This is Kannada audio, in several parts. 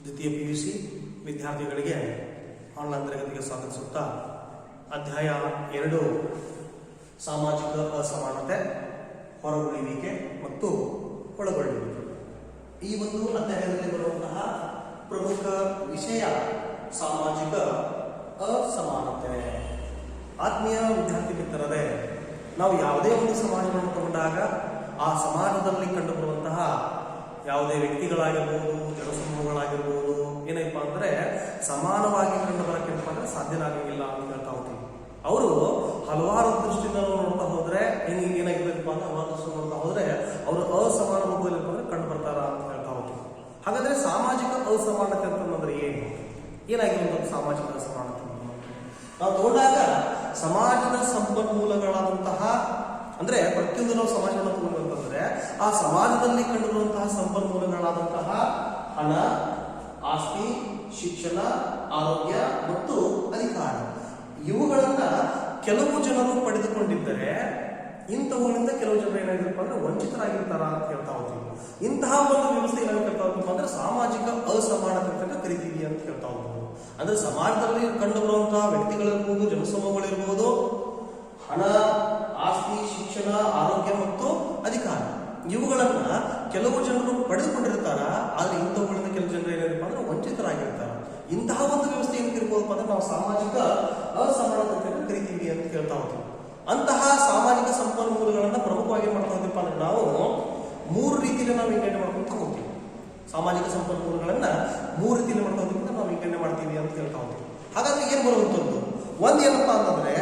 ದ್ವಿತೀಯ PUC ವಿದ್ಯಾರ್ಥಿಗಳಿಗೆ ಆನ್ಲೈನ್ ತರಗತಿಗೆ ಸ್ವಾಗತಿಸುತ್ತಾ ಅಧ್ಯಾಯ 2 ಸಾಮಾಜಿಕ ಅಸಮಾನತೆ, ಹೊರಗುಳಿಯುವಿಕೆ ಮತ್ತು ಒಳಗೊಳ್ಳುವಿಕೆ. ಈ ಒಂದು ಅಧ್ಯಾಯದಲ್ಲಿ ಬರುವಂತಹ ಪ್ರಮುಖ ವಿಷಯ ಸಾಮಾಜಿಕ ಅಸಮಾನತೆ. ಆತ್ಮೀಯ ವಿದ್ಯಾರ್ಥಿ ಮಿತ್ರರೇ, ನಾವು ಯಾವುದೇ ಒಂದು ಸಮಾಜವನ್ನು ತಗೊಂಡಾಗ ಆ ಸಮಾಜದಲ್ಲಿ ಕಂಡುಬರುವಂತಹ ಯಾವುದೇ ವ್ಯಕ್ತಿಗಳಾಗಿರ್ಬೋದು, ಜನಸಮೂಹಗಳಾಗಿರ್ಬೋದು, ಏನಪ್ಪ ಅಂದ್ರೆ ಸಮಾನವಾಗಿ ಕಂಡು ಬರಕ್ಕೆಪ್ಪ ಅಂದ್ರೆ ಸಾಧ್ಯನಾಗಂಗಿಲ್ಲ ಅಂತ ಹೇಳ್ತಾ ಹೋಗ್ತೀವಿ. ಅವರು ಹಲವಾರು ದೃಷ್ಟಿಯಿಂದ ನೋಡ್ತಾ ಹೋದ್ರೆ ಏನಾಗಿರ್ಬೇಕಪ್ಪ ಅಂದ್ರೆ ಹಲವಾರು ದೃಷ್ಟಿ ನೋಡ್ತಾ ಹೋದ್ರೆ ಅವರು ಅಸಮಾನ ರೂಪದಲ್ಲಿ ಕಂಡು ಬರ್ತಾರ ಅಂತ ಹೇಳ್ತಾ ಹೋಗ್ತೀವಿ. ಹಾಗಾದ್ರೆ ಸಾಮಾಜಿಕ ಅಸಮಾನತೆ ಅಂತಂದ್ರೆ ಏನಾಗಿರುವಂತ ಸಾಮಾಜಿಕ ಅಸಮಾನತೆ ನಾವು ತಗೊಂಡಾಗ ಸಮಾಜದ ಸಂಪನ್ಮೂಲಗಳಾದಂತಹ ಅಂದ್ರೆ ಪ್ರತಿಯೊಂದು ನಾವು ಸಮಾಜವನ್ನು ತಗೊಂಡ್ರೆ ಆ ಸಮಾಜದಲ್ಲಿ ಕಂಡುಬರುವಂತಹ ಸಂಪನ್ಮೂಲಗಳಾದಂತಹ ಹಣ, ಆಸ್ತಿ, ಶಿಕ್ಷಣ, ಆರೋಗ್ಯ ಮತ್ತು ಅಧಿಕಾರ, ಇವುಗಳನ್ನ ಕೆಲವು ಜನರು ಪಡೆದುಕೊಂಡಿದ್ದರೆ ಇಂಥವುಗಳಿಂದ ಕೆಲವು ಜನರು ಏನಾಗಿರಪ್ಪ ಅಂದ್ರೆ ವಂಚಿತರಾಗಿರ್ತಾರ ಅಂತ ಹೇಳ್ತಾ ಹೋಗ್ತೀವಿ. ಇಂತಹ ಒಂದು ವ್ಯವಸ್ಥೆ ಏನಾಗಿರ್ತಾ ಹೋಗ್ತೀವಿ ಅಂದ್ರೆ ಸಾಮಾಜಿಕ ಅಸಮಾನತೆ ಅಂತ ಕರಿತೀವಿ ಅಂತ ಹೇಳ್ತಾ ಹೋಗ್ಬೋದು. ಅಂದ್ರೆ ಸಮಾಜದಲ್ಲಿ ಕಂಡುಬರುವಂತಹ ವ್ಯಕ್ತಿಗಳಿರ್ಬೋದು, ಜನಸಮೂಹಗಳಿರ್ಬೋದು, ಹಣ, ಆಸ್ತಿ, ಶಿಕ್ಷಣ, ಆರೋಗ್ಯ ಮತ್ತು ಅಧಿಕಾರ, ಇವುಗಳನ್ನ ಕೆಲವು ಜನರು ಪಡೆದುಕೊಂಡಿರ್ತಾರ. ಆದ್ರೆ ಇಂಥವುಗಳಿಂದ ಕೆಲವು ಜನರು ಏನಿರಪ್ಪ ಅಂದ್ರೆ ವಂಚಿತರಾಗಿರ್ತಾರ. ಇಂತಹ ಒಂದು ವ್ಯವಸ್ಥೆ ಏನಕ್ಕಿರ್ಬೋದಪ್ಪ ಅಂದ್ರೆ ನಾವು ಸಾಮಾಜಿಕ ಅಸಮಾನತೆಯನ್ನು ಕರಿತೀವಿ ಅಂತ ಹೇಳ್ತಾ ಹೋಗ್ತೀವಿ. ಅಂತಹ ಸಾಮಾಜಿಕ ಸಂಪನ್ಮೂಲಗಳನ್ನ ಪ್ರಮುಖವಾಗಿ ಮಾಡ್ತಾ ಹೋಗ್ತೀವಿ ಅಂದ್ರೆ ನಾವು 3 ರೀತಿಯಲ್ಲಿ ನಾವು ವಿಂಗಡಣೆ ಮಾಡ್ಕೊಂತ ಹೋಗ್ತೀವಿ. ಸಾಮಾಜಿಕ ಸಂಪನ್ಮೂಲಗಳನ್ನ 3 ರೀತಿಯಲ್ಲಿ ಮಾಡ್ತಾ ಹೋಗ್ತೀವಿ, ನಾವು ವಿಂಗಡಣೆ ಮಾಡ್ತೀವಿ ಅಂತ ಹೇಳ್ತಾ ಹೋಗ್ತೀವಿ. ಹಾಗಾದ್ರೆ ಏನ್ ಬರುವಂತದ್ದು ಒಂದ್ ಏನಪ್ಪಾ ಅಂತಂದ್ರೆ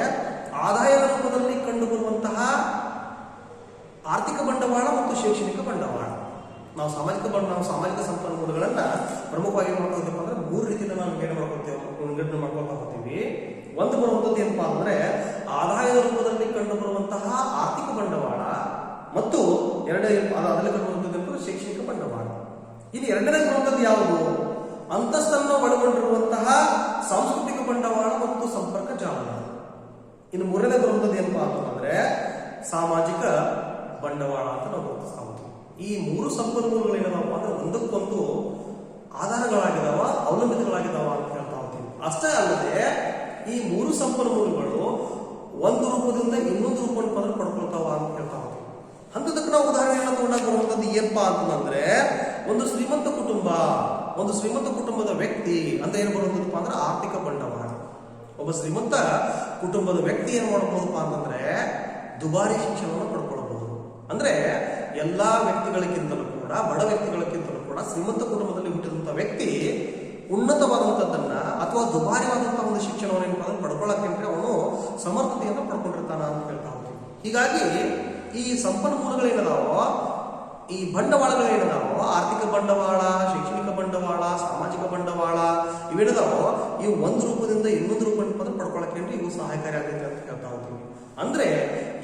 ಆದಾಯದ ರೂಪದಲ್ಲಿ ಕಂಡುಬರುವಂತಹ ಆರ್ಥಿಕ ಬಂಡವಾಳ ಮತ್ತು ಶೈಕ್ಷಣಿಕ ಬಂಡವಾಳ. ನಾವು ಸಾಮಾಜಿಕ ಸಂಪನ್ಮೂಲಗಳನ್ನ ಪ್ರಮುಖವಾಗಿ ಮಾಡ್ತಾ ಹೋಗ್ತೀವಿ ಅಂದ್ರೆ 3 ರೀತಿಯಿಂದ ನಾವು ವಿಂಗಡಣೆ ಮಾಡ್ಕೊಳ್ತಾ ಹೋಗ್ತೀವಿ. ಒಂದು ಬರುವಂತದ್ದು ಏನಪ್ಪಾ ಅಂದ್ರೆ ಆದಾಯದ ರೂಪದಲ್ಲಿ ಕಂಡುಬರುವಂತಹ ಆರ್ಥಿಕ ಬಂಡವಾಳ ಮತ್ತು ಅದರಲ್ಲಿ ಕಂಡುಬರುವಂತದ್ದು ಶೈಕ್ಷಣಿಕ ಬಂಡವಾಳ. ಇನ್ನು ಎರಡನೇ ಬರುವಂತದ್ದು ಯಾವುದು? ಅಂತಸ್ತನ್ನು ಒಳಗೊಂಡಿರುವಂತಹ ಸಾಂಸ್ಕೃತಿಕ ಬಂಡವಾಳ ಮತ್ತು ಸಂಪರ್ಕ ಜಾಲಗಳು. ಇನ್ನು ಮೂರನೇ ಬರುವಂತದ್ದು ಏನಪ್ಪಾ ಅಂತಂದ್ರೆ ಸಾಮಾಜಿಕ ಬಂಡವಾಳ ಅಂತ ನಾವು ಗುರುತಿಸ್ತಾ ಹೋಗ್ತೀವಿ. ಈ 3 ಸಂಪನ್ಮೂಲಗಳು ಏನಪ್ಪ ಅಂದ್ರೆ ಒಂದಕ್ಕೊಂದು ಆಧಾರಗಳಾಗಿದಾವ, ಅವಲಂಬಿತಗಳಾಗಿದಾವ ಅಂತ ಹೇಳ್ತಾ ಹೋಗ್ತೀವಿ. ಅಷ್ಟೇ ಅಲ್ಲದೆ ಈ 3 ಸಂಪನ್ಮೂಲಗಳು ಒಂದು ರೂಪದಿಂದ ಇನ್ನೊಂದು ರೂಪವನ್ನು ಪಡ್ಕೊಳ್ತಾವ ಅಂತ ಹೇಳ್ತಾ ಹೋಗ್ತೀವಿ. ಅಂತದಕ್ಕೆ ನಾವು ಉದಾಹರಣೆಯನ್ನು ತಗೊಂಡಾಗ ಬರುವಂತದ್ದು ಏನಪ್ಪಾ ಅಂತಂದ್ರೆ ಒಂದು ಶ್ರೀಮಂತ ಕುಟುಂಬದ ವ್ಯಕ್ತಿ ಅಂತ ಏನು ಬರುವಂತದಪ್ಪ ಅಂದ್ರೆ ಆರ್ಥಿಕ ಬಂಡವಾಳ. ಒಬ್ಬ ಶ್ರೀಮಂತ ಕುಟುಂಬದ ವ್ಯಕ್ತಿ ಏನ್ ಮಾಡಬಹುದಪ್ಪ ಅಂತಂದ್ರೆ ದುಬಾರಿ ಶಿಕ್ಷಣವನ್ನು ಪಡ್ಕೊಳ್ಬಹುದು. ಅಂದ್ರೆ ಎಲ್ಲಾ ವ್ಯಕ್ತಿಗಳಿಗಿಂತಲೂ ಕೂಡ, ಬಡ ವ್ಯಕ್ತಿಗಳಿಗಿಂತಲೂ ಕೂಡ ಶ್ರೀಮಂತ ಕುಟುಂಬದಲ್ಲಿ ಹುಟ್ಟಿದಂತ ವ್ಯಕ್ತಿ ಉನ್ನತವಾದಂತದ್ದನ್ನ ಅಥವಾ ದುಬಾರಿವಾದಂತಹ ಒಂದು ಶಿಕ್ಷಣವನ್ನು ಪಡ್ಕೊಳ್ಳೋಕೆ ಅವನು ಸಮರ್ಥತೆಯನ್ನು ಪಡ್ಕೊಂಡಿರ್ತಾನ ಅಂತ ಹೇಳ್ತಾ ಹೋಗ್ತೀವಿ. ಹೀಗಾಗಿ ಈ ಸಂಪನ್ಮೂಲಗಳೇನದಾವೋ, ಈ ಬಂಡವಾಳಗಳೇನದಾವೋ, ಆರ್ಥಿಕ ಬಂಡವಾಳ, ಶೈಕ್ಷಣಿಕ ಬಂಡವಾಳ, ಸಾಮಾಜಿಕ ಬಂಡವಾಳ ಇವೇನದಾವೋ, ಇವು ಒಂದು ರೂಪದಿಂದ ಇನ್ನೊಂದು ರೂಪವನ್ನು ಪಡ್ಕೊಳ್ಳೋಕೆ ಇವು ಸಹಾಯಕಾರಿ ಆಗುತ್ತೆ ಅಂತ ಹೇಳ್ತಾ ಹೋಗ್ತೀವಿ. ಅಂದ್ರೆ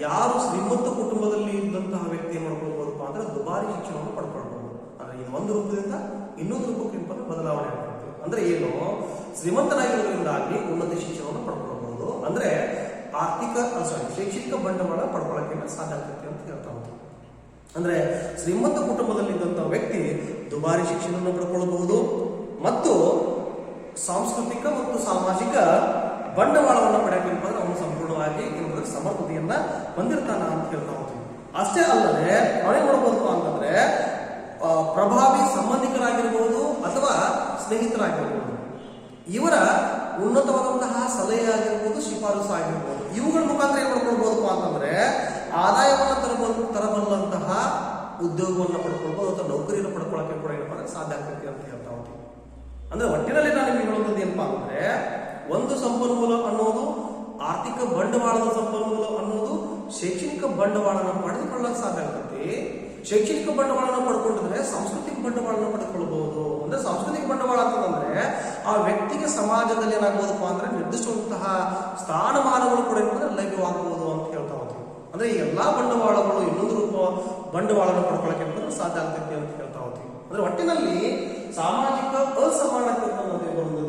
ಯಾರು ಶ್ರೀಮಂತ ಕುಟುಂಬದಲ್ಲಿ ಇದ್ದಂತಹ ವ್ಯಕ್ತಿ ಏನ್ ಮಾಡ್ಕೊಳ್ಬಹುದಪ್ಪ ಅಂದ್ರೆ ದುಬಾರಿ ಶಿಕ್ಷಣವನ್ನು ಪಡ್ಕೊಳ್ಬಹುದು. ಅಂದ್ರೆ ಇದು ಒಂದು ರೂಪದಿಂದ ಇನ್ನೊಂದು ರೂಪಕ್ಕೆ ಬದಲಾವಣೆ ಆಗ್ತದೆ. ಅಂದ್ರೆ ಏನು? ಶ್ರೀಮಂತನಾಗಿರೋದ್ರಿಂದಾಗಿ ಉನ್ನತ ಶಿಕ್ಷಣವನ್ನು ಪಡ್ಕೊಳ್ಬಹುದು. ಅಂದ್ರೆ ಶೈಕ್ಷಣಿಕ ಬಂಡವಾಳ ಪಡ್ಕೊಳ್ಳೋಕೆ ಸಾಧ್ಯ ಆಗ್ತದೆ ಅಂತ ಹೇಳ್ತಾ ಹೋಗ್ತೀವಿ. ಅಂದ್ರೆ ಶ್ರೀಮಂತ ಕುಟುಂಬದಲ್ಲಿ ಇದ್ದಂತಹ ವ್ಯಕ್ತಿ ದುಬಾರಿ ಶಿಕ್ಷಣವನ್ನು ಪಡ್ಕೊಳ್ಳಬಹುದು ಮತ್ತು ಸಾಂಸ್ಕೃತಿಕ ಮತ್ತು ಸಾಮಾಜಿಕ ಬಂಡವಾಳವನ್ನು ಪಡೆಯಬೇಕು ಅಂದ್ರೆ ಅವನು ಸಂಪೂರ್ಣವಾಗಿ ಸಮರ್ಥತೆಯನ್ನ ಹೊಂದಿರ್ತಾನ ಅಂತ ಹೇಳ್ತಾ ಹೋಗ್ತೀವಿ. ಅಷ್ಟೇ ಅಲ್ಲದೆ ಅವನೇನ್ ಮಾಡಬಹುದಪ್ಪ ಅಂತಂದ್ರೆ ಪ್ರಭಾವಿ ಸಂಬಂಧಿಕರಾಗಿರ್ಬೋದು ಅಥವಾ ಸ್ನೇಹಿತರಾಗಿರ್ಬೋದು, ಇವರ ಉನ್ನತವಾದಂತಹ ಸಲಹೆ ಆಗಿರ್ಬೋದು, ಶಿಫಾರಸು ಆಗಿರ್ಬೋದು, ಇವುಗಳ ಮುಖಾಂತರ ಏನ್ ಮಾಡ್ಕೊಳ್ಬಹುದಪ್ಪ ಅಂತಂದ್ರೆ ಆದಾಯವನ್ನು ತರಬಲ್ಲಂತಹ ಉದ್ಯೋಗವನ್ನು ಪಡ್ಕೊಳ್ಬಹುದು ಅಥವಾ ನೌಕರಿಯನ್ನು ಪಡ್ಕೊಳ್ಳೋಕೆ ಕೂಡ ಏನಪ್ಪ ಅಂದ್ರೆ ಸಾಧ್ಯ ಆಗ್ತೈತಿ ಅಂತ ಹೇಳ್ತಾ ಹೋಗ್ತೀವಿ. ಅಂದ್ರೆ ಒಟ್ಟಿನಲ್ಲಿ ನಾನು ನಿಮಗೆ ಹೇಳುವಂಥದ್ದು ಏನಪ್ಪಾ ಅಂದ್ರೆ ಒಂದು ಸಂಪನ್ಮೂಲ ಅನ್ನೋದು ಆರ್ಥಿಕ ಬಂಡವಾಳದ ಸಂಪನ್ಮೂಲ ಅನ್ನೋದು ಶೈಕ್ಷಣಿಕ ಬಂಡವಾಳನ ಪಡೆದುಕೊಳ್ಳಕ್ಕೆ ಸಾಧ್ಯ ಆಗ್ತೈತಿ. ಶೈಕ್ಷಣಿಕ ಬಂಡವಾಳನ ಪಡ್ಕೊಂಡಿದ್ರೆ ಸಾಂಸ್ಕೃತಿಕ ಬಂಡವಾಳನ ಪಡೆದುಕೊಳ್ಳಬಹುದು. ಅಂದ್ರೆ ಸಾಂಸ್ಕೃತಿಕ ಬಂಡವಾಳ ಅಂತಂದ್ರೆ ಆ ವ್ಯಕ್ತಿಗೆ ಸಮಾಜದಲ್ಲಿ ಏನಾಗಬಹುದಪ್ಪ ಅಂದ್ರೆ ನಿರ್ದಿಷ್ಟವಾದಂತಹ ಸ್ಥಾನಮಾನಗಳು ಕೂಡ ಲಭ್ಯವಾಗಬಹುದು ಅಂತ ಹೇಳ್ತಾ ಹೋಗ್ತೀವಿ. ಅಂದ್ರೆ ಈ ಎಲ್ಲಾ ಬಂಡವಾಳಗಳು ಇನ್ನೊಂದು ರೂಪ ಬಂಡವಾಳನ ಪಡ್ಕೊಳ್ಳಕ್ಕೆ ಸಾಧ್ಯ ಆಗ್ತೈತಿ ಅಂತ ಹೇಳ್ತಾ ಹೋಗ್ತೀವಿ. ಅಂದ್ರೆ ಒಟ್ಟಿನಲ್ಲಿ ಸಾಮಾಜಿಕ ಅಸಮಾನತೆ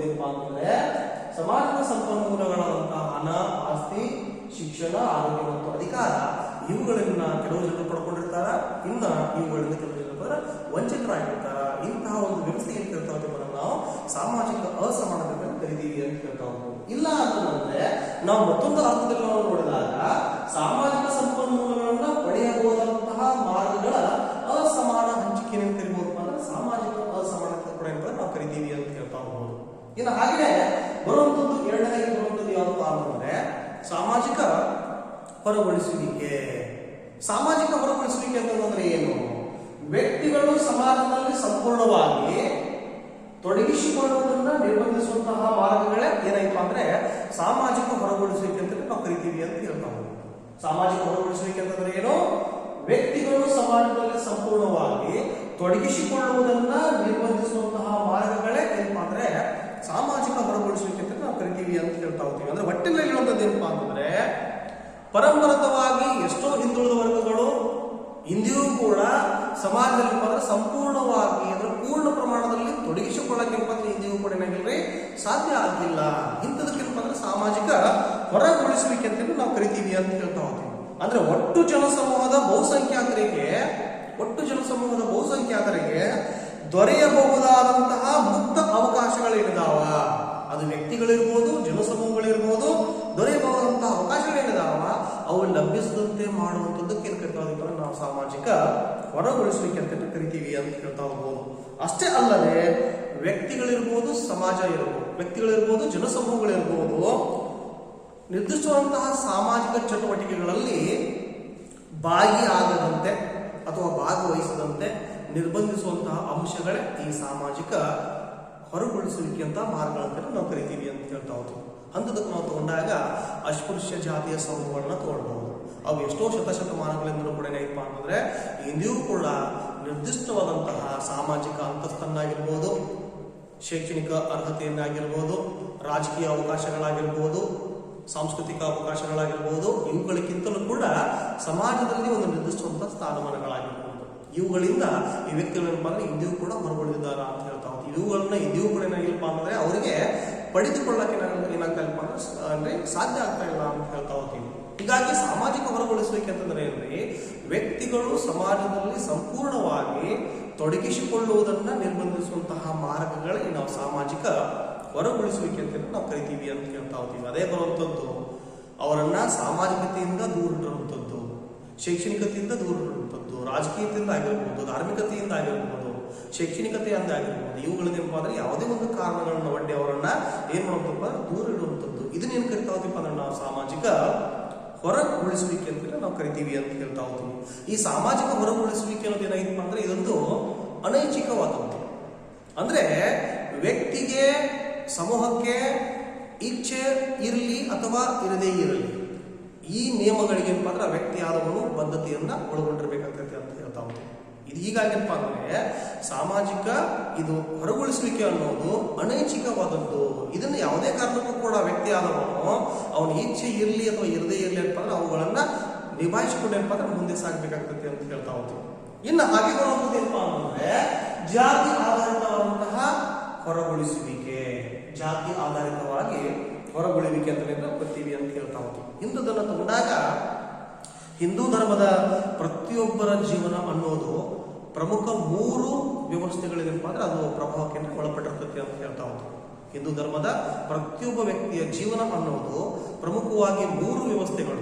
ಏನಪ್ಪಾ ಅಂತಂದ್ರೆ ಸಮಾಜದ ಸಂಪನ್ಮೂಲಗಳಾದಂತಹ ಹಣ, ಆಸ್ತಿ, ಶಿಕ್ಷಣ, ಆರೋಗ್ಯ ಮತ್ತು ಅಧಿಕಾರ ಇವುಗಳನ್ನ ಕೆಲವು ಜನರು ಪಡ್ಕೊಂಡಿರ್ತಾರ, ಇನ್ನ ಇವುಗಳಿಂದ ಕೆಲವು ಜನರು ವಂಚಿತರಾಗಿರ್ತಾರ. ಇಂತಹ ಒಂದು ವ್ಯವಸ್ಥೆ ಏನ್ ಕೇಳ್ತಾ ಹೋಗ್ತೀವಿ ನಾವು ಸಾಮಾಜಿಕ ಅಸಮಾನತೆ ಕರಿತೀವಿ ಅಂತ ಕೇಳ್ತಾ ಹೋಗ್ತೀವಿ. ಇಲ್ಲ ಅಂತಂದ್ರೆ ನಾವು ಮತ್ತೊಂದು ಅರ್ಥದಲ್ಲಿ ನಾವು ನೋಡಿದಾಗ ಸಾಮಾಜಿಕ ಸಂಪನ್ಮೂಲಗಳನ್ನ ಪಡೆಯಬಹುದಂತಹ ಮಾರ್ಗಗಳ ಅಸಮಾನ ಹಂಚಿಕೆ ಅಂತ ಕರಿಬಹುದು. ಅಂದ್ರೆ ಸಾಮಾಜಿಕ ಅಸಮಾನತೆ ಕೂಡ ನಾವು ಕರಿತೀವಿ ಅಂತ ಕೇಳ್ತಾ ಹೋಗ್ಬೋದು. ಇನ್ನು ಹಾಗೆ ಬರುವಂತದ್ದು ಎರಡನೇದಾಗಿ ಬರುವಂತದ್ದು ಯಾವುದು ಅಂತಂದ್ರೆ ಸಾಮಾಜಿಕ ಹೊರಗೊಳಿಸುವಿಕೆ. ಸಾಮಾಜಿಕ ಹೊರಗೊಳಿಸುವಿಕೆ ಅಂತಂದ್ರೆ ಏನು? ವ್ಯಕ್ತಿಗಳು ಸಮಾಜದಲ್ಲಿ ಸಂಪೂರ್ಣವಾಗಿ ತೊಡಗಿಸಿಕೊಳ್ಳುವುದನ್ನ ನಿರ್ಬಂಧಿಸುವಂತಹ ಮಾರ್ಗಗಳೇ ಏನಾಯ್ತು ಅಂದ್ರೆ ಸಾಮಾಜಿಕ ಹೊರಗೊಳಿಸುವಿಕೆ ಅಂತ ನಾವು ಕರಿತೀವಿ ಅಂತ ಹೇಳ್ತಾ ಹೋಗ್ತೀವಿ. ಸಾಮಾಜಿಕ ಹೊರಗೊಳಿಸುವಿಕೆ ಅಂತಂದ್ರೆ ಏನು? ವ್ಯಕ್ತಿಗಳು ಸಮಾಜದಲ್ಲಿ ಸಂಪೂರ್ಣವಾಗಿ ತೊಡಗಿಸಿಕೊಳ್ಳುವುದನ್ನ ನಿರ್ಬಂಧಿಸುವಂತಹ ಮಾರ್ಗಗಳೇ ಏನಪ್ಪಾ ಅಂದ್ರೆ ಸಾಮಾಜಿಕ ಹೊರಗೊಳಿಸುವಿಕೆ ಅಂತ ನಾವು ಕರಿತೀವಿ ಅಂತ ಹೇಳ್ತಾ ಹೋಗ್ತೀವಿ. ಅಂದ್ರೆ ಒಟ್ಟಿನಲ್ಲಿ ಹೇಳುವಂಥದ್ದು ಏನಪ್ಪಾ ಅಂತಂದ್ರೆ ಪರಂಪರಾಗತವಾಗಿ ಎಷ್ಟೋ ಹಿಂದುಳಿದ ವರ್ಗಗಳು ಇಂದಿಗೂ ಕೂಡ ಸಮಾಜದಲ್ಲಿ ಸಂಪೂರ್ಣವಾಗಿ ಅಂದ್ರೆ ಪೂರ್ಣ ಪ್ರಮಾಣದಲ್ಲಿ ತೊಡಗಿಸಿಕೊಳ್ಳಕ್ಕೆ ಇಂದಿಗೂ ಕೂಡ ಏನಾಗಿಲ್ರಿ ಸಾಧ್ಯ ಆಗಿಲ್ಲ. ಇಂಥದಕ್ಕೆನಪ್ಪ ಅಂದ್ರೆ ಸಾಮಾಜಿಕ ಹೊರಗೊಳಿಸುವಿಕೆ ಅಂತ ನಾವು ಕರಿತೀವಿ ಅಂತ ಹೇಳ್ತಾ ಹೋಗ್ತೀವಿ. ಅಂದ್ರೆ ಒಟ್ಟು ಜನಸಮೂಹದ ಬಹುಸಂಖ್ಯಾತರಿಗೆ ದೊರೆಯಬಹುದಾದಂತಹ ಮುಕ್ತ ಅವಕಾಶಗಳೇನಿದಾವ, ಅದು ವ್ಯಕ್ತಿಗಳಿರ್ಬೋದು, ಜನಸಮೂಹಗಳಿರ್ಬೋದು, ದೊರೆಯಬಹುದಂತಹ ಅವಕಾಶಗಳೇನಿದಾವ ಅವು ಲಭ್ಯಿಸದಂತೆ ಮಾಡುವಂಥದ್ದಕ್ಕೆ ಏನ್ ಕರಿತಾ ಹೋಗ್ತೀವಿ ನಾವು ಸಾಮಾಜಿಕ ಹೊರಗೊಳಿಸುವಿಕೆ ಅಂತ ಕರಿತೀವಿ ಅಂತ ಹೇಳ್ತಾ ಹೋಗ್ಬೋದು. ಅಷ್ಟೇ ಅಲ್ಲದೆ ವ್ಯಕ್ತಿಗಳಿರ್ಬೋದು, ಸಮಾಜ ವ್ಯಕ್ತಿಗಳಿರ್ಬೋದು, ಜನಸಮೂಹಗಳಿರ್ಬೋದು, ನಿರ್ದಿಷ್ಟವಾದಂತಹ ಸಾಮಾಜಿಕ ಚಟುವಟಿಕೆಗಳಲ್ಲಿ ಭಾಗಿಯಾಗದಂತೆ ಅಥವಾ ಭಾಗವಹಿಸದಂತೆ ನಿರ್ಬಂಧಿಸುವಂತಹ ಅಂಶಗಳೇ ಈ ಸಾಮಾಜಿಕ ಹೊರಗೊಳಿಸುವಿಕೆ ಅಂತ ಮಾರ್ಗಗಳಂತ ನಾವು ಕರಿತೀವಿ ಅಂತ ಹೇಳ್ತಾ ಹೋಗ್ತೀವಿ. ಅಂಥದಕ್ಕೆ ನಾವು ತಗೊಂಡಾಗ ಅಸ್ಪೃಶ್ಯ ಜಾತಿಯ ಸಮೂಹಗಳನ್ನ ತಗೊಳ್ಬಹುದು. ಅವು ಎಷ್ಟೋ ಶತಶತಮಾನಗಳಿಂದಲೂ ಕೂಡ ಏನಪ್ಪ ಅಂತಂದ್ರೆ ಇಂದಿಗೂ ಕೂಡ ನಿರ್ದಿಷ್ಟವಾದಂತಹ ಸಾಮಾಜಿಕ ಅಂತಸ್ತನ್ನಾಗಿರ್ಬೋದು, ಶೈಕ್ಷಣಿಕ ಅರ್ಹತೆಯನ್ನಾಗಿರ್ಬೋದು, ರಾಜಕೀಯ ಅವಕಾಶಗಳಾಗಿರ್ಬೋದು, ಸಾಂಸ್ಕೃತಿಕ ಅವಕಾಶಗಳಾಗಿರ್ಬೋದು, ಇವುಗಳಿಗಿಂತಲೂ ಕೂಡ ಸಮಾಜದಲ್ಲಿ ಒಂದು ನಿರ್ದಿಷ್ಟವಾದಂತಹ ಸ್ಥಾನಮಾನಗಳಾಗಿರ್ಬೋದು. ಇವುಗಳಿಂದ ಈ ವ್ಯಕ್ತಿಗಳೇನಪ್ಪ ಅಂದ್ರೆ ಇಂದಿಗೂ ಕೂಡ ಹೊರಗುಳಿದಿದ್ದಾರ ಅಂತ ಹೇಳ್ತಾ ಹೋಗ್ತೀವಿ. ಇವುಗಳನ್ನ ಇಂದಿಗೂ ಕೂಡ ಏನಾಗಿಲ್ಲಪ್ಪ ಅಂದ್ರೆ ಅವರಿಗೆ ಪಡೆದುಕೊಳ್ಳಕ್ಕೆ ಏನಾಗ್ತಾ ಅಂದ್ರೆ ಸಾಧ್ಯ ಆಗ್ತಾ ಇಲ್ಲ ಅಂತ ಹೇಳ್ತಾ ಹೋಗ್ತೀವಿ. ಹೀಗಾಗಿ ಸಾಮಾಜಿಕ ಹೊರಗೊಳಿಸುವಿಕೆ ಅಂತಂದ್ರೆ ಏನ್ರಿ? ವ್ಯಕ್ತಿಗಳು ಸಮಾಜದಲ್ಲಿ ಸಂಪೂರ್ಣವಾಗಿ ತೊಡಗಿಸಿಕೊಳ್ಳುವುದನ್ನ ನಿರ್ಬಂಧಿಸುವಂತಹ ಮಾರ್ಗಗಳೇ ನಾವು ಸಾಮಾಜಿಕ ಹೊರಗೊಳಿಸುವಿಕೆ ಅಂತ ನಾವು ಕರಿತೀವಿ ಅಂತ ಹೇಳ್ತಾ ಹೋಗ್ತೀವಿ. ಅದೇ ಬರುವಂಥದ್ದು ಅವರನ್ನ ಸಾಮಾಜಿಕತೆಯಿಂದ ದೂರಿಡುವಂಥದ್ದು, ಶೈಕ್ಷಣಿಕತೆಯಿಂದ ದೂರಿಡುವಂಥದ್ದು, ರಾಜಕೀಯತೆಯಿಂದ ಆಗಿರ್ಬೋದು, ಧಾರ್ಮಿಕತೆಯಿಂದ ಆಗಿರ್ಬೋದು, ಶೈಕ್ಷಣಿಕತೆಯಿಂದ ಆಗಿರ್ಬೋದು, ಇವುಗಳನ್ನೇನಪ್ಪ ಅಂದ್ರೆ ಯಾವುದೇ ಒಂದು ಕಾರಣಗಳನ್ನ ಒಡ್ಡಿ ಅವರನ್ನ ಏನ್ ಮಾಡುತ್ತಪ್ಪ ದೂರಿಡುವಂಥದ್ದು. ಇದನ್ನೇನು ಕರಿತಾ ಹೋಗ್ತೀವಿ ಅಂದ್ರೆ ನಾವು ಸಾಮಾಜಿಕ ಹೊರಗೊಳಿಸುವಿಕೆ ಅಂತ ನಾವು ಕರಿತೀವಿ ಅಂತ ಹೇಳ್ತಾ ಹೋಗ್ತೀವಿ. ಈ ಸಾಮಾಜಿಕ ಹೊರಗೊಳಿಸುವಿಕೆ ಅನ್ನೋದು ಏನಾಗಿತ್ತಪ್ಪ ಅಂದ್ರೆ ಇದೊಂದು ಅನೈಚ್ಛಿಕವಾದದ್ದು. ಅಂದ್ರೆ ವ್ಯಕ್ತಿಗೆ, ಸಮೂಹಕ್ಕೆ ಇಚ್ಛೆ ಇರಲಿ ಅಥವಾ ಇರದೇ ಇರಲಿ, ಈ ನಿಯಮಗಳಿಗೆ ಏನಪ್ಪ ಅಂದ್ರೆ ವ್ಯಕ್ತಿ ಆದವನು ಬದ್ಧತೆಯನ್ನ ಒಳಗೊಂಡಿರ್ಬೇಕಾಗ್ತೈತೆ ಅಂತ ಹೇಳ್ತಾ ಹೋಗ್ತೀವಿ. ಇದು ಹೀಗಾಗಿಪ್ಪ ಅಂದ್ರೆ ಸಾಮಾಜಿಕ ಇದು ಹೊರಗೊಳಿಸುವಿಕೆ ಅನ್ನೋದು ಅನೈಚ್ಛಿಕವಾದದ್ದು. ಇದನ್ನು ಯಾವುದೇ ಕಾರಣಕ್ಕೂ ಕೂಡ ವ್ಯಕ್ತಿ ಆದವನು ಅವನ ಇಚ್ಛೆ ಇರಲಿ ಅಥವಾ ಇರದೇ ಇರಲಿ ಅಂತ ಅಂದ್ರೆ ಅವುಗಳನ್ನ ನಿಭಾಯಿಸಿಕೊಂಡು ಏನಪ್ಪ ಅಂದ್ರೆ ಮುಂದೆ ಸಾಗಬೇಕಾಗ್ತೈತೆ ಅಂತ ಹೇಳ್ತಾ ಹೋಗ್ತೀವಿ. ಇನ್ನು ಹಾಗೆ ಬರುವಂಥದ್ದು ಏನಪ್ಪಾ ಅಂತಂದ್ರೆ ಜಾತಿ ಆಧಾರಿತವಾದಂತಹ ಹೊರಗೊಳಿಸುವಿಕೆ, ಜಾತಿ ಆಧಾರಿತವಾಗಿ ಹೊರಗೊಳ್ಳುವಿಕೆ ಅಂತ ಬರ್ತೀವಿ ಅಂತ ಹೇಳ್ತಾ ಹೋಗ್ತೀವಿ. ಇಂಥದನ್ನು ತಗೊಂಡಾಗ ಹಿಂದೂ ಧರ್ಮದ ಪ್ರತಿಯೊಬ್ಬರ ಜೀವನ ಅನ್ನೋದು ಪ್ರಮುಖ 3 ವ್ಯವಸ್ಥೆಗಳಿಗೇನಪ್ಪ ಅಂದ್ರೆ ಅದು ಪ್ರಭಾವಕ್ಕೆ ಒಳಪಟ್ಟಿರ್ತೈತಿ ಅಂತ ಹೇಳ್ತಾ ಹೋಗ್ತೀವಿ. ಹಿಂದೂ ಧರ್ಮದ ಪ್ರತಿಯೊಬ್ಬ ವ್ಯಕ್ತಿಯ ಜೀವನ ಅನ್ನೋದು ಪ್ರಮುಖವಾಗಿ 3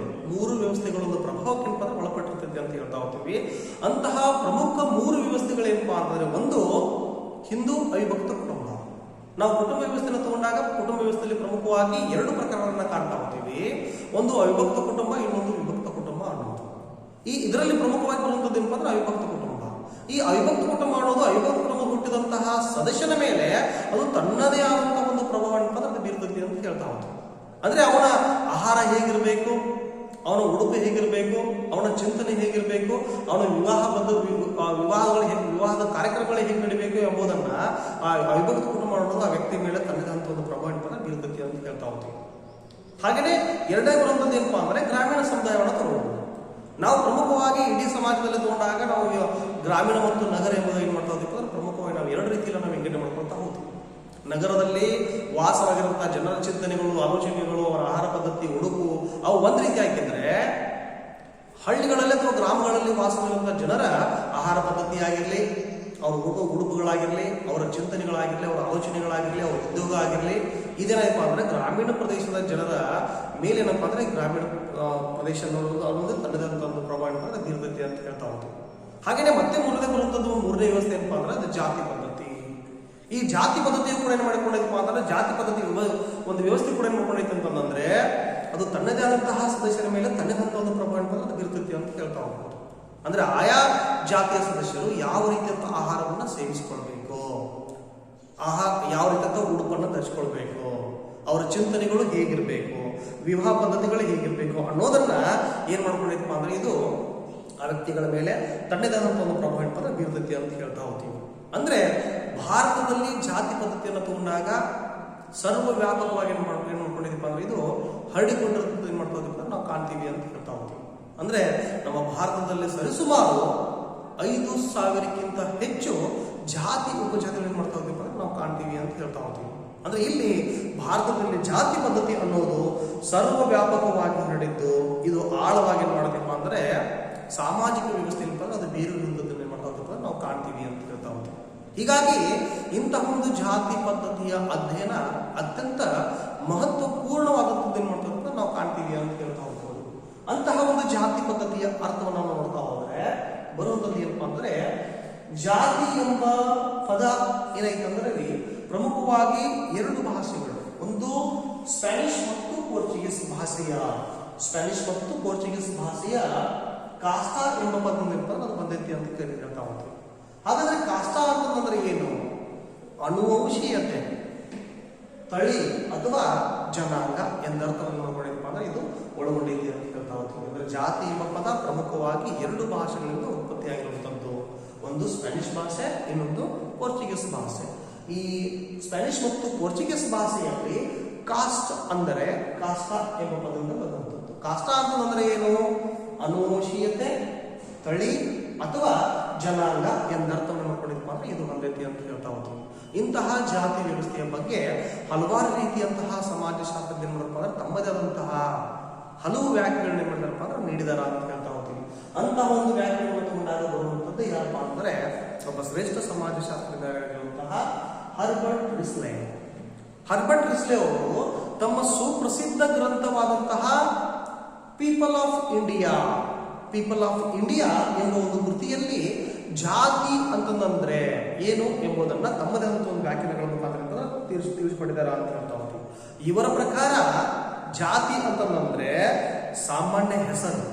ವ್ಯವಸ್ಥೆಗಳೊಂದು ಪ್ರಭಾವಕ್ಕೆ ಒಳಪಟ್ಟಿರ್ತೈತಿ ಅಂತ ಹೇಳ್ತಾ ಹೋಗ್ತೀವಿ. ಅಂತಹ ಪ್ರಮುಖ 3 ವ್ಯವಸ್ಥೆಗಳೇನಪ್ಪ ಅಂತಂದ್ರೆ ಒಂದು ಹಿಂದೂ ಅವಿಭಕ್ತ ಕುಟುಂಬ. ನಾವು ಕುಟುಂಬ ವ್ಯವಸ್ಥೆನ ತಗೊಂಡಾಗ ಕುಟುಂಬ ವ್ಯವಸ್ಥೆಯಲ್ಲಿ ಪ್ರಮುಖವಾಗಿ 2 ಪ್ರಕಾರಗಳನ್ನ ಕಾಣ್ತಾ ಹೋಗ್ತೀವಿ. ಒಂದು ಅವಿಭಕ್ತ ಕುಟುಂಬ, ಇನ್ನೊಂದು ವಿಭಕ್ತ ಕುಟುಂಬ ಅನ್ನೋದು. ಇದರಲ್ಲಿ ಪ್ರಮುಖವಾಗಿ ಬರುವಂಥದ್ದು ಏನಪ್ಪ ಅಂದ್ರೆ ಅವಿಭಕ್ತ ಕುಟುಂಬ. ಈ ಅವಿಭಕ್ತ ಕುಟುಂಬ ಅನ್ನೋದು ಅವಿಭಕ್ತ ಕುಟುಂಬ ಹುಟ್ಟಿದಂತಹ ಸದಸ್ಯನ ಮೇಲೆ ಅದು ತನ್ನದೇ ಆದಂತಹ ಒಂದು ಪ್ರಭಾವ ಬೀರ್ತದೆ ಅಂತ ಹೇಳ್ತಾ ಹೋಗ್ತೀವಿ. ಅಂದ್ರೆ ಅವನ ಆಹಾರ ಹೇಗಿರಬೇಕು, ಅವನ ಉಡುಪು ಹೇಗಿರಬೇಕು, ಅವನ ಚಿಂತನೆ ಹೇಗಿರಬೇಕು, ಅವನ ವಿವಾಹದ ಕಾರ್ಯಕ್ರಮಗಳು ಹೇಗೆ ನಡೀಬೇಕು ಎಂಬುದನ್ನ ಆ ಅವಿಭಕ್ತ ಕುಟುಂಬ ಅನ್ನೋದು ಆ ವ್ಯಕ್ತಿ ಮೇಲೆ ತನ್ನದಂತ ಒಂದು ಪ್ರಭಾವ ಬೀರ್ತತಿ ಅಂತ ಹೇಳ್ತಾ ಹೋಗ್ತೀವಿ. ಹಾಗೆಯೇ ಎರಡನೇ ಬರುವಂಥದ್ದು ಏನಪ್ಪಾ ಅಂದ್ರೆ ಗ್ರಾಮೀಣ ಸಮುದಾಯವನ್ನು ತಗೊಳ್ಬಹುದು. ನಾವು ಪ್ರಮುಖವಾಗಿ ಇಡೀ ಸಮಾಜದಲ್ಲಿ ತಗೊಂಡಾಗ ನಾವು ಗ್ರಾಮೀಣ ಮತ್ತು ನಗರ ಎಂಬುದು ಏನ್ ಮಾಡ್ತಾ ಹೋಗ್ತೀವಿ ಅಂದ್ರೆ ಪ್ರಮುಖವಾಗಿ ನಾವು 2 ರೀತಿಯಲ್ಲಿ ನಾವು ವಿಂಗಡಣೆ ಮಾಡ್ಕೊಳ್ತಾ ಹೋಗ್ತೀವಿ. ನಗರದಲ್ಲಿ ವಾಸವಾಗಿರುವಂತಹ ಜನರ ಚಿಂತನೆಗಳು, ಆಲೋಚನೆಗಳು, ಅವರ ಆಹಾರ ಪದ್ಧತಿ, ಉಡುಪು ಅವು ಒಂದ್ ರೀತಿ ಆಗಿದ್ರೆ ಹಳ್ಳಿಗಳಲ್ಲಿ ಅಥವಾ ಗ್ರಾಮಗಳಲ್ಲಿ ವಾಸವಿರುವಂತಹ ಜನರ ಆಹಾರ ಪದ್ಧತಿ ಆಗಿರಲಿ, ಅವರ ಉಡುಪುಗಳಾಗಿರಲಿ, ಅವರ ಚಿಂತನೆಗಳಾಗಿರಲಿ, ಅವರ ಆಲೋಚನೆಗಳಾಗಿರಲಿ, ಅವರ ಉದ್ಯೋಗ ಆಗಿರಲಿ, ಇದೇನಪ್ಪ ಅಂದ್ರೆ ಗ್ರಾಮೀಣ ಪ್ರದೇಶದ ಜನರ ಮೇಲೇನಪ್ಪ ಅಂದ್ರೆ ಗ್ರಾಮೀಣ ಪ್ರದೇಶ ಅನ್ನೋದು ತನ್ನದಂತ ಒಂದು ಪ್ರಮಾಣ ಬೀರ್ತೈತಿ ಅಂತ ಹೇಳ್ತಾ ಹೋಗ್ತೀವಿ. ಹಾಗೇನೆ ಮತ್ತೆ ಮುಂದೆ ಬರುವಂಥದ್ದು ಮೂರನೇ ವ್ಯವಸ್ಥೆ ಏನಪ್ಪಾ ಅಂದ್ರೆ ಅದು ಜಾತಿ ಪದ್ಧತಿ. ಈ ಜಾತಿ ಪದ್ಧತಿಯು ಕೂಡ ಏನು ಮಾಡಿಕೊಂಡೈತಪ್ಪ ಅಂತಂದ್ರೆ ಜಾತಿ ಪದ್ಧತಿ ಒಂದು ವ್ಯವಸ್ಥೆ ಕೂಡ ಏನು ಮಾಡ್ಕೊಂಡೈತೆ ಅಂತಂದ್ರೆ ಅದು ತನ್ನದೇ ಆದಂತಹ ಸದಸ್ಯರ ಮೇಲೆ ತನ್ನದಂತ ಒಂದು ಪ್ರಮಾಣ ಅದು ಬೀರ್ತೈತಿ ಅಂತ ಹೇಳ್ತಾ ಹೋಗ್ಬೋದು. ಅಂದ್ರೆ ಆಯಾ ಜಾತಿಯ ಸದಸ್ಯರು ಯಾವ ರೀತಿಯಂತ ಆಹಾರವನ್ನ ಸೇವಿಸಿಕೊಳ್ಬೇಕು, ಯಾವ ರೀತಿಯಂತ ಉಡುಪನ್ನು ಧರಿಸಿಕೊಳ್ಬೇಕು, ಅವರ ಚಿಂತನೆಗಳು ಹೇಗಿರ್ಬೇಕು, ವಿವಾಹ ಪದ್ಧತಿಗಳು ಹೇಗಿರ್ಬೇಕು ಅನ್ನೋದನ್ನ ಏನ್ ಮಾಡ್ಕೊಂಡೈತಪ್ಪ ಅಂದ್ರೆ ಇದು ಆ ವ್ಯಕ್ತಿಗಳ ಮೇಲೆ ತನ್ನದಾದಂಥ ಒಂದು ಪ್ರಭಾವ ಬೀರ್ತೈತಿ ಅಂತ ಹೇಳ್ತಾ ಹೋಗ್ತೀವಿ. ಅಂದ್ರೆ ಭಾರತದಲ್ಲಿ ಜಾತಿ ಪದ್ಧತಿಯನ್ನು ತಗೊಂಡಾಗ ಸರ್ವ ವ್ಯಾಪಕವಾಗಿ ಏನ್ ಮಾಡ್ಕೊಂಡಿದೀಪ ಅಂದ್ರೆ ಇದು ಹರಡಿಕೊಂಡಿರೋದು ಏನ್ ಮಾಡ್ತಾ ನಾವು ಕಾಣ್ತೀವಿ ಅಂತ ಹೇಳ್ತಾ ಹೋಗ್ತೀವಿ. ಅಂದ್ರೆ ನಮ್ಮ ಭಾರತದಲ್ಲಿ ಸರಿಸುಮಾರು 5,000ಕ್ಕಿಂತ ಹೆಚ್ಚು ಜಾತಿ ಉಪಜಾತಿಗಳು ಏನ್ ಮಾಡ್ತಾ ಹೋಗ್ತೀವಿ ಅಂದ್ರೆ ನಾವು ಕಾಣ್ತೀವಿ ಅಂತ ಹೇಳ್ತಾ ಹೋಗ್ತೀವಿ. ಅಂದ್ರೆ ಇಲ್ಲಿ ಭಾರತದಲ್ಲಿ ಜಾತಿ ಪದ್ಧತಿ ಅನ್ನೋದು ಸರ್ವ ವ್ಯಾಪಕವಾಗಿ ಹರಡಿದ್ದು ಇದು ಆಳವಾಗಿ ಏನ್ ಮಾಡಬೇಕಪ್ಪ ಅಂದ್ರೆ ಸಾಮಾಜಿಕ ವ್ಯವಸ್ಥೆ ಏನಪ್ಪ ಅದು ಬೇರೆ ವಿರುದ್ಧದಲ್ಲಿ ಏನ್ ಮಾಡ್ತಾ ಹೋಗ್ತೀವಿ ನಾವು ಕಾಣ್ತೀವಿ ಅಂತ ಹೇಳ್ತಾ ಹೋಗ್ತೀವಿ. ಹೀಗಾಗಿ ಇಂತಹ ಒಂದು ಜಾತಿ ಪದ್ಧತಿಯ ಅಧ್ಯಯನ ಅತ್ಯಂತ ಮಹತ್ವಪೂರ್ಣವಾದದ್ದು ಏನ್ ಮಾಡ್ತಾ ನಾವು ಕಾಣ್ತೀವಿ ಅಂತ ಹೇಳ್ತಾ ಹೋಗ್ಬೋದು. ಅಂತಹ ಒಂದು ಜಾತಿ ಪದ್ಧತಿಯ ಅರ್ಥವನ್ನು ನಾವು ನೋಡ್ತಾ ಹೋದ್ರೆ ಬರುವಂಥದ್ದು ಏನಪ್ಪಾ ಅಂದ್ರೆ ಜಾತಿ ಎಂಬ ಪದ ಏನೈತಂದ್ರೆ ಪ್ರಮುಖವಾಗಿ ಎರಡು ಭಾಷೆಗಳು, ಒಂದು ಸ್ಪ್ಯಾನಿಷ್ ಮತ್ತು ಪೋರ್ಚುಗೀಸ್ ಭಾಷೆಯ ಕಾಸ್ಟಾ ಎಂಬ ಪದದಿಂದ ಅದು ಬಂದೈತಿ ಅಂತ ಹೇಳ್ತಾ ಹೋಗ್ತೀವಿ. ಹಾಗಾದ್ರೆ ಕಾಸ್ಟಾ ಅಂತಂದ್ರೆ ಏನು? ಅನುವಂಶೀಯತೆ, ತಳಿ ಅಥವಾ ಜನಾಂಗ ಎಂದರ್ಥವನ್ನು ನೋಡಿದಪ್ಪ ಅಂದ್ರೆ ಇದು ಒಳಗೊಂಡೈತಿ ಅಂತ ಹೇಳ್ತಾ ಹೋಗ್ತೀವಿ. ಅಂದ್ರೆ ಜಾತಿ ಎಂಬ ಪದ ಪ್ರಮುಖವಾಗಿ ಎರಡು ಭಾಷೆಗಳಿಂದ ಉತ್ಪತ್ತಿಯಾಗಿರುವಂಥದ್ದು, ಒಂದು ಸ್ಪ್ಯಾನಿಷ್ ಭಾಷೆ, ಇನ್ನೊಂದು ಪೋರ್ಚುಗೀಸ್ ಭಾಷೆ. ಈ ಸ್ಪ್ಯಾನಿಷ್ ಮತ್ತು ಪೋರ್ಚುಗೀಸ್ ಭಾಷೆಯಲ್ಲಿ ಕಾಸ್ಟ್ ಅಂದರೆ ಕಾಸ್ಟಾ ಎಂಬ ಪದದಿಂದ ಬಂದಂಥದ್ದು. ಕಾಸ್ಟಾ ಅಂತಂದ್ರೆ ಏನು? ಅನುವಂಶೀಯತೆ, ತಳಿ ಅಥವಾ ಜನಾಂಗ ಎಂದರ್ಥವನ್ನು ಮಾಡ್ಕೊಂಡಿದ್ಪ ಅಂದ್ರೆ ಇದು ಬಂದೈತಿ ಅಂತ ಹೇಳ್ತಾ ಹೋಗ್ತೀವಿ. ಇಂತಹ ಜಾತಿ ವ್ಯವಸ್ಥೆಯ ಬಗ್ಗೆ ಹಲವಾರು ರೀತಿಯಂತಹ ಸಮಾಜಶಾಸ್ತ್ರಜ್ಞರು ಏನಪ್ಪ ಅಂದ್ರೆ ತಮ್ಮದೇ ಆದಂತಹ ಹಲವು ವ್ಯಾಖ್ಯೆಗಳನ್ನ ಏನ್ ಮಾಡ್ತಾರಪ್ಪ ಅಂದ್ರೆ ನೀಡಿದಾರ ಅಂತ ಹೇಳ್ತಾ ಹೋಗ್ತೀವಿ. ಅಂತಹ ಒಂದು ವ್ಯಾಖ್ಯೆಗಳನ್ನು ತಗೊಂಡಾಗ ಬರುವಂಥದ್ದು ಯಾರಪ್ಪ ಅಂದ್ರೆ ಒಬ್ಬ ಶ್ರೇಷ್ಠ ಸಮಾಜಶಾಸ್ತ್ರಜ್ಞರಾಗಿರುವಂತಹ ಹರ್ಬರ್ಟ್ ರಿಸ್ಲೆ ಅವರು ತಮ್ಮ ಸುಪ್ರಸಿದ್ಧ ಗ್ರಂಥವಾದಂತಹ ಪೀಪಲ್ ಆಫ್ ಇಂಡಿಯಾ ಎಂಬ ಒಂದು ಕೃತಿಯಲ್ಲಿ ಜಾತಿ ಅಂತಂದ್ರೆ ಏನು ಎಂಬುದನ್ನ ತಮ್ಮದೇ ಆದಂತಹ ಒಂದು ವ್ಯಾಖ್ಯಾನಗಳ ಮುಖಾಂತರ ತಿಳಿಸಿಕೊಟ್ಟಿದ್ದಾರೆ ಅಂತ ಹೇಳ್ತಾ ಹೋಗ್ತೀವಿ. ಇವರ ಪ್ರಕಾರ ಜಾತಿ ಅಂತಂದ್ರೆ ಸಾಮಾನ್ಯ ಹೆಸರು.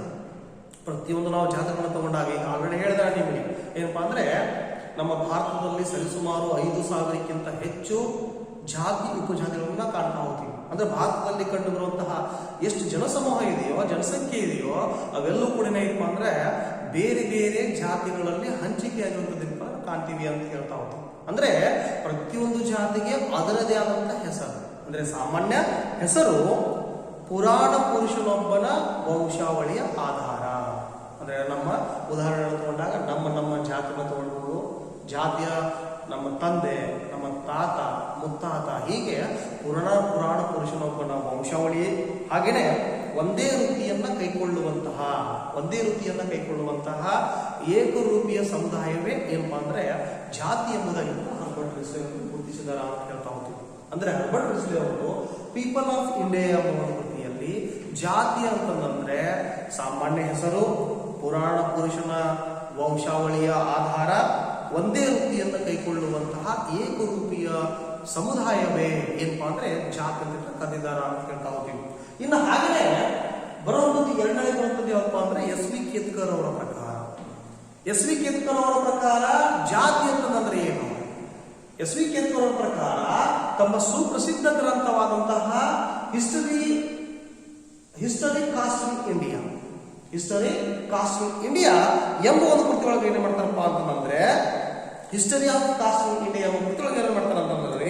ಪ್ರತಿಯೊಂದು ನಾವು ಜಾತಿಗಳನ್ನು ತಗೊಂಡಾಗ ಈಗ ಆಲ್ರೆಡಿ ಹೇಳಿದ ನಿಮಗೆ ಏನಪ್ಪಾ ಅಂದ್ರೆ ನಮ್ಮ ಭಾರತದಲ್ಲಿ ಸರಿಸುಮಾರು 5,000ಕ್ಕಿಂತ ಹೆಚ್ಚು ಜಾತಿ ಉಪಜಾತಿಗಳನ್ನ ಕಾಣ್ತಾ ಹೋಗ್ತೀವಿ. ಅಂದ್ರೆ ಭಾರತದಲ್ಲಿ ಕಂಡು ಬರುವಂತಹ ಎಷ್ಟು ಜನಸಮೂಹ ಇದೆಯೋ, ಜನಸಂಖ್ಯೆ ಇದೆಯೋ ಅವೆಲ್ಲವೂ ಕೂಡ ಏನಪ್ಪ ಅಂದ್ರೆ ಬೇರೆ ಬೇರೆ ಜಾತಿಗಳಲ್ಲಿ ಹಂಚಿಕೆಯಾಗಿರುವಂಥದ್ದನ್ನ ಕಾಣ್ತೀವಿ ಅಂತ ಹೇಳ್ತಾ ಹೋಗ್ತೀವಿ. ಅಂದ್ರೆ ಪ್ರತಿಯೊಂದು ಜಾತಿಗೆ ಅದರದೇ ಆದಂತಹ ಹೆಸರು. ಅಂದ್ರೆ ಸಾಮಾನ್ಯ ಹೆಸರು ಪುರಾಣ ಪುರುಷನೊಬ್ಬನ ವಂಶಾವಳಿಯ ಆಧಾರ. ಅಂದ್ರೆ ನಮ್ಮ ಉದಾಹರಣೆ ತಗೊಂಡಾಗ ನಮ್ಮ ಜಾತಿನ ತಗೊಂಡು ಜಾತಿಯ ನಮ್ಮ ತಂದೆ, ನಮ್ಮ ತಾತ, ಮುತ್ತಾತ, ಹೀಗೆ ಪುರಾಣ ಪುರುಷನೊಬ್ಬನ ವಂಶಾವಳಿ. ಹಾಗೇನೆ ಒಂದೇ ವೃತ್ತಿಯನ್ನ ಕೈಕೊಳ್ಳುವಂತಹ ಏಕರೂಪಿಯ ಸಮುದಾಯವೇ ಏನಪ್ಪಾ ಅಂದ್ರೆ ಜಾತಿ ಎಂಬುದಾಗಿ ಹರ್ಬರ್ಟ್ ರಿಸ್ಲೆ ಅವರು ಗುರುತಿಸಿದಾರ ಅಂತ ಹೇಳ್ತಾ ಹೋಗ್ತೀವಿ. ಅಂದ್ರೆ ಹರ್ಬರ್ಟ್ ರಿಸ್ಲೆ ಅವರು ಪೀಪಲ್ ಆಫ್ ಇಂಡಿಯಾ ಎಂಬ ಒಂದು ಕೃತಿಯಲ್ಲಿ ಜಾತಿ ಅಂತಂದ್ರೆ ಸಾಮಾನ್ಯ ಹೆಸರು, ಪುರಾಣ ಪುರುಷನ ವಂಶಾವಳಿಯ ಆಧಾರ, ಒಂದೇ ವೃತ್ತಿಯನ್ನು ಕೈಗೊಳ್ಳುವಂತಹ ಏಕರೂಪಿಯ ಸಮುದಾಯವೇ ಏನಪ್ಪಾ ಅಂದ್ರೆ ಜಾತಿ ಅಂತ ಕರೆದಿದ್ದಾರ ಅಂತ ಹೇಳ್ತಾ ಹೋಗ್ತೀವಿ. ಇನ್ನು ಹಾಗೆಯೇ ಬರುವಂಥದ್ದು ಎರಡನೇ ಬರುವಂಥದ್ದು ಯಾವಪ್ಪ ಅಂದ್ರೆ ಎಸ್ ವಿ ಕೇತ್ಕರ್ ಅವರ ಪ್ರಕಾರ ಜಾತಿ ಅಂತಂದ್ರೆ ಏನು? ಎಸ್ ವಿ ಕೇತ್ಕರ್ ಅವರ ಪ್ರಕಾರ ತಮ್ಮ ಸುಪ್ರಸಿದ್ಧ ಗ್ರಂಥವಾದಂತಹ ಹಿಸ್ಟರಿ ಕಾಸ್ಟ್ ಇನ್ ಇಂಡಿಯಾ ಎಂಬ ಒಂದು ಕೃತಿಯೊಳಗೆ ಏನ್ ಮಾಡ್ತಾರಪ್ಪ ಅಂತಂದ್ರೆ history of cost in India ಎಂಬ ಕೃತಿಯೊಳಗೆ ಏನ್ ಮಾಡ್ತಾರ ಅಂತಂದ್ರೆ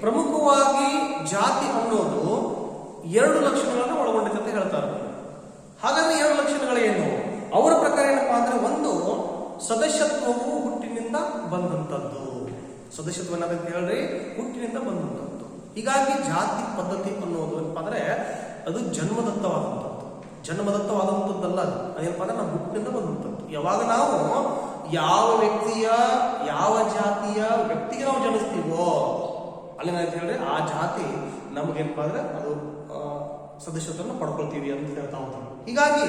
ಪ್ರಮುಖವಾಗಿ ಜಾತಿ ಅನ್ನೋದು 2 ಲಕ್ಷಣಗಳನ್ನು ಒಳಗೊಂಡಿದೆ ಅಂತ ಹೇಳ್ತಾರೆ. ಹಾಗಾದ್ರೆ 2 ಲಕ್ಷಣಗಳೇನು? ಅವರ ಪ್ರಕಾರ ಏನಪ್ಪಾ ಅಂದ್ರೆ ಒಂದು ಸದಸ್ಯತ್ವವು ಹುಟ್ಟಿನಿಂದ ಬಂದಂಥದ್ದು. ಸದಸ್ಯತ್ವ ಅನ್ನೋದಂತ ಹೇಳ್ರಿ ಹುಟ್ಟಿನಿಂದ ಬಂದಂಥದ್ದು. ಹೀಗಾಗಿ ಜಾತಿ ಪದ್ಧತಿ ಅನ್ನೋದು ಏನಪ್ಪಾ ಅಂದ್ರೆ ಅದು ಜನ್ಮದತ್ತವಾದಂಥದ್ದು. ಜನ್ಮದತ್ತವಾದಂಥದ್ದಲ್ಲ. ಅದೇನಪ್ಪ ಅಂದ್ರೆ ನಮ್ಮ ಹುಟ್ಟಿನಿಂದ ಬಂದಂಥದ್ದು. ಯಾವಾಗ ನಾವು ಯಾವ ವ್ಯಕ್ತಿಯ ಯಾವ ಜಾತಿಯ ವ್ಯಕ್ತಿಗೆ ನಾವು ಜನಿಸ್ತೀವೋ ಅಲ್ಲಿ ಅಂತ ಹೇಳಿದ್ರೆ ಆ ಜಾತಿ ನಮಗೇನಪ್ಪ ಅಂದ್ರೆ ಅದು ಸದಸ್ಯತ್ವವನ್ನು ಪಡ್ಕೊಳ್ತೀವಿ ಅಂತ ಹೇಳ್ತಾ ಹೋಗ್ತೀವಿ. ಹೀಗಾಗಿ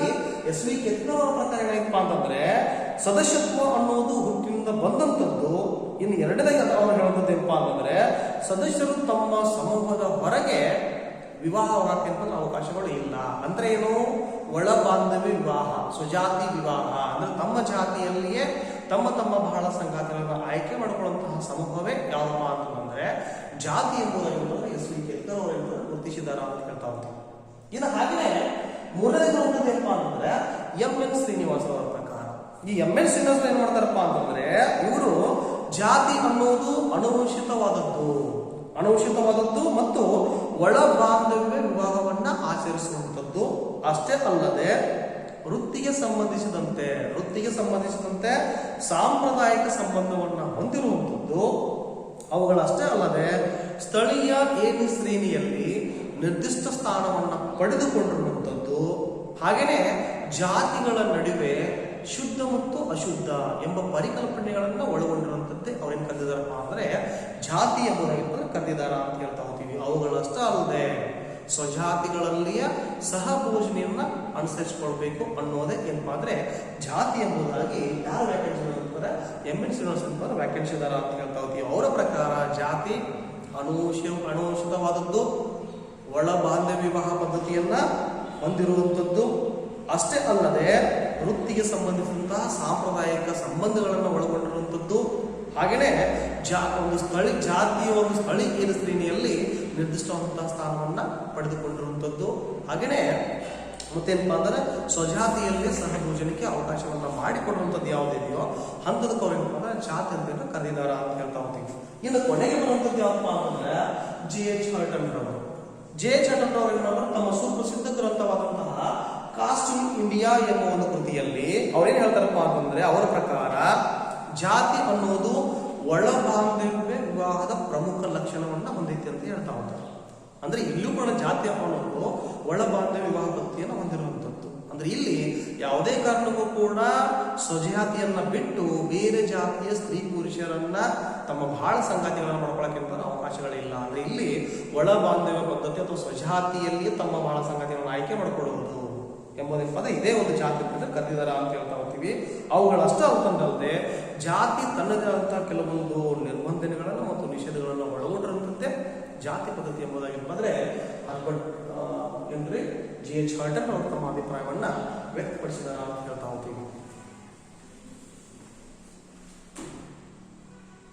ಎಸ್ ವಿ ಕೆತ್ತನವರ ಪ್ರಕಾರ ಏನಪ್ಪ ಅಂತಂದ್ರೆ ಸದಸ್ಯತ್ವ ಅನ್ನೋದು ಹುಟ್ಟಿನಿಂದ ಬಂದಂಥದ್ದು. ಇನ್ನು ಎರಡನೇದಾಗಿ ಅವರು ಹೇಳುವಂಥದ್ದು ಏನಪ್ಪಾ ಅಂತಂದ್ರೆ ಸದಸ್ಯರು ತಮ್ಮ ಸಮೂಹದ ಹೊರಗೆ ವಿವಾಹವಾಗಕ್ಕೆ ಅವಕಾಶಗಳು ಇಲ್ಲ. ಅಂದ್ರೆ ಏನು? ಒಳ ಬಾಂಧವ್ಯ ವಿವಾಹ, ಸ್ವಜಾತಿ ವಿವಾಹ ಅಂದ್ರೆ ತಮ್ಮ ಜಾತಿಯಲ್ಲಿಯೇ ತಮ್ಮ ತಮ್ಮ ಬಹಳ ಸಂಗಾತಿಗಳನ್ನು ಆಯ್ಕೆ ಮಾಡಿಕೊಳ್ಳುವಂತಹ ಸಮೂಹವೇ ಯಾವಪ್ಪ ಅಂತಂದ್ರೆ ಜಾತಿ ಎಂಬುದನ್ನು ಎಸ್ ವಿ ಕೆತ್ತನವರು ಗುರುತಿಸಿದಾರ ಅಂತ ಹೇಳ್ತಾ ಹೋಗ್ತೀವಿ. ಇನ್ನು ಹಾಗೆಯೇ ಮೂರನೇ ಗ್ರಂಥದ್ದು ಏನಪ್ಪಾ ಅಂತಂದ್ರೆ ಎಂ ಎನ್ ಶ್ರೀನಿವಾಸ ಅವರ ಪ್ರಕಾರ ಈ ಎಂ ಎನ್ ಶ್ರೀನಿವಾಸ ಏನ್ ಮಾಡ್ತಾರಪ್ಪ ಅಂತಂದ್ರೆ ಇವರು ಜಾತಿ ಅನ್ನೋದು ಅನುಚಿತವಾದದ್ದು ಮತ್ತು ಒಳ ಬಾಂಧವ್ಯ ವಿವಾಹವನ್ನ ಆಚರಿಸುವಂಥದ್ದು. ಅಷ್ಟೇ ಅಲ್ಲದೆ ವೃತ್ತಿಗೆ ಸಂಬಂಧಿಸಿದಂತೆ ಸಾಂಪ್ರದಾಯಿಕ ಸಂಬಂಧವನ್ನ ಹೊಂದಿರುವಂಥದ್ದು. ಅವುಗಳಷ್ಟೇ ಅಲ್ಲದೆ ಸ್ಥಳೀಯ ಏಣಿ ಶ್ರೇಣಿಯಲ್ಲಿ ನಿರ್ದಿಷ್ಟ ಸ್ಥಾನವನ್ನ ಪಡೆದುಕೊಂಡಿರುವಂಥದ್ದು. ಹಾಗೆಯೇ ಜಾತಿಗಳ ನಡುವೆ ಶುದ್ಧ ಮತ್ತು ಅಶುದ್ಧ ಎಂಬ ಪರಿಕಲ್ಪನೆಗಳನ್ನ ಒಳಗೊಂಡಿರುವಂಥದ್ದೇ ಅವ್ರೇನು ಕರೆದಿದ್ದಾರಪ್ಪ ಅಂದ್ರೆ ಜಾತಿ ಎಂಬುದಾಗಿ ಕರೆದಿದ್ದಾರ ಅಂತ ಹೇಳ್ತಾ ಹೋಗ್ತೀವಿ. ಅವುಗಳಷ್ಟೇ ಅಲ್ಲದೆ ಸ್ವಜಾತಿಗಳಲ್ಲಿಯ ಸಹಭೋಜನೆಯನ್ನ ಅನುಸರಿಸಿಕೊಳ್ಬೇಕು ಅನ್ನೋದೇ ಏನಪ್ಪಾ ಅಂದ್ರೆ ಜಾತಿ ಎಂಬುದಾಗಿ ಯಾರು ವ್ಯಾಖ್ಯಾನಿಸಿದ್ದಾರೆ? ಎಂ ಎನ್ ಶ್ರೀನಿವಾಸ ಅಂತ ವ್ಯಾಖ್ಯಾನಿಸಿದಾರ ಅಂತ ಹೇಳ್ತಾ ಹೋಗ್ತೀವಿ. ಅವರ ಪ್ರಕಾರ ಜಾತಿ ಅನುಚಿತವಾದದ್ದು, ಒಳ ಬಾಂಧವ್ಯ ವಿವಾಹ ಪದ್ಧತಿಯನ್ನ ಹೊಂದಿರುವಂಥದ್ದು. ಅಷ್ಟೇ ಅಲ್ಲದೆ ವೃತ್ತಿಗೆ ಸಂಬಂಧಿಸಿದಂತಹ ಸಾಂಪ್ರದಾಯಿಕ ಸಂಬಂಧಗಳನ್ನು ಒಳಗೊಂಡಿರುವಂಥದ್ದು. ಹಾಗೆಯೇ ಒಂದು ಸ್ಥಳೀಯ ಶ್ರೇಣಿಯಲ್ಲಿ ನಿರ್ದಿಷ್ಟವಾದಂತಹ ಸ್ಥಾನವನ್ನ ಪಡೆದುಕೊಂಡಿರುವಂಥದ್ದು. ಹಾಗೆಯೇ ಮತ್ತೇನಪ್ಪಾ ಅಂದ್ರೆ ಸ್ವಜಾತಿಯಲ್ಲಿ ಸಹಭೋಜನಕ್ಕೆ ಅವಕಾಶವನ್ನ ಮಾಡಿಕೊಡುವಂಥದ್ದು ಯಾವುದಿದೆಯೋ ಅಂತದಕ್ಕೆ ಅವ್ರು ಏನಪ್ಪ ಅಂದ್ರೆ ಜಾತಿ ಅಂತ ಕರೆದಿದ್ದಾರ ಅಂತ ಹೇಳ್ತಾ ಹೋಗ್ತೀವಿ. ಇನ್ನು ಕೊನೆಗೆ ಬರುವಂಥದ್ದು ಯಾವಪ್ಪ ಅಂತಂದ್ರೆ ಜೆ ಎಚ್ ಹರ್ಟನ್ ಅವರು ತಮ್ಮ ಸುಪ್ರಸಿದ್ಧ ಗ್ರಂಥವಾದಂತಹ ಕಾಸ್ಟ್ ಇನ್ ಇಂಡಿಯಾ ಎಂಬ ಒಂದು ಕೃತಿಯಲ್ಲಿ ಅವ್ರೇನ್ ಹೇಳ್ತಾರಪ್ಪ ಅಂತಂದ್ರೆ ಅವರ ಪ್ರಕಾರ ಜಾತಿ ಅನ್ನೋದು ಒಳ ಬಾಂಧವ್ಯ ವಿವಾಹದ ಪ್ರಮುಖ ಲಕ್ಷಣವನ್ನ ಹೊಂದೈತಿ ಅಂತ ಹೇಳ್ತಾ ಹೋಗ್ತಾರೆ. ಅಂದ್ರೆ ಇಲ್ಲೂ ಕೂಡ ಜಾತಿ ಅನ್ನೋದು ಒಳ ಬಾಂಧವ್ಯ ವಿವಾಹ ಪದ್ಧತಿಯನ್ನು ಹೊಂದಿರುವಂಥದ್ದು. ಅಂದ್ರೆ ಇಲ್ಲಿ ಯಾವುದೇ ಕಾರಣಕ್ಕೂ ಕೂಡ ಸ್ವಜಾತಿಯನ್ನ ಬಿಟ್ಟು ಬೇರೆ ಜಾತಿಯ ಸ್ತ್ರೀ ಪುರುಷರನ್ನ ತಮ್ಮ ಬಹಳ ಸಂಗಾತಿಗಳನ್ನ ಮಾಡ್ಕೊಳ್ಳೋಕ್ಕಿಂತ ಅವಕಾಶಗಳಿಲ್ಲ. ಅಂದ್ರೆ ಇಲ್ಲಿ ಒಳ ಬಾಂಧವ್ಯ ಪದ್ಧತಿ ಅಥವಾ ಸ್ವಜಾತಿಯಲ್ಲಿ ತಮ್ಮ ಬಹಳ ಸಂಗಾತಿಗಳನ್ನ ಆಯ್ಕೆ ಮಾಡಿಕೊಳ್ಳುವುದು ಎಂಬುದೇ ಪದ ಇದೇ ಒಂದು ಜಾತಿ ಕರೆದಿದ್ದಾರ ಅಂತ ಹೇಳ್ತಾ ಹೋಗ್ತೀವಿ. ಅವುಗಳಷ್ಟೇ ಅಂತಂದಲ್ಲದೆ ಜಾತಿ ತನ್ನದೇ ಆದಂತಹ ಕೆಲವೊಂದು ನಿರ್ಬಂಧನೆಗಳನ್ನು ಮತ್ತು ನಿಷೇಧಗಳನ್ನು ಒಳಗೊಂಡಿರುವಂತೆ ಜಾತಿ ಪದ್ಧತಿ ಎಂಬುದಾಗಿರ್ಬಂದ್ರೆ ಹರ್ಬರ್ಟ್ ಹೆನ್ರಿ ಜೆ ಎಚ್ ಹರ್ಟನ್ ಅವರು ತಮ್ಮ ಅಭಿಪ್ರಾಯವನ್ನ ವ್ಯಕ್ತಪಡಿಸಿದಾರ ಅಂತ ಹೇಳ್ತಾ ಹೋಗ್ತೀವಿ.